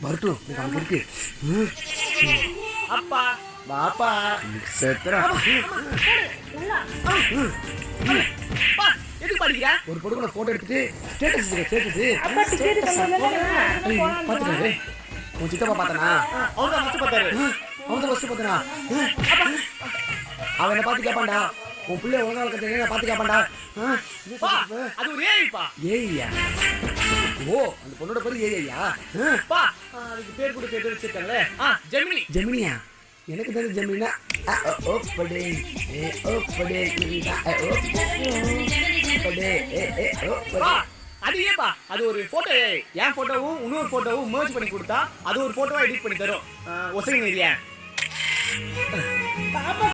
வரட்டும் நமக்கு இருக்கு. அப்பா பாப்பா செத்துறா. எதுக்கு படிக்கிற? ஒரு பொண்ணு கூட போட்டோ எடுத்துட்டு ஸ்டேட்டஸ் ஸ்டேட்டஸ் அப்பா டிக்கெட் பாத்துட்டாரு. உன் சித்தப்பா பார்த்தானா? அவர் தான் ஃபர்ஸ்ட் பார்த்தாரு. அவன் தான் ஃபர்ஸ்ட் பார்த்தானா? அவனை பார்த்து கேட்பான்டா, உன் பிள்ளை ஒழுங்கா இருக்கிறத பார்த்து கேட்பான்டா. பா அது ஒரு ஏய்ப்பா. ஏய்யா? ஓ அந்த பொண்ணோட பேரு ஏய்யா? பா அதுக்கு பேர் கூட பேர் வச்சிருக்காங்களே. ஜெமினி. ஜெமினியா? எனக்கு தெரிஞ்ச ஜெமினா ஓப்படே ஓப்படே ஓப்படே பா அது ஏப்பா அது ஒரு போட்டோ என் போட்டோவும் இன்னொரு போட்டோவும் merge பண்ணி கொடுத்தா அது ஒரு போட்டோவா எடிட் பண்ணி தரும். ஒசைங்க இல்லையா? பாப்பா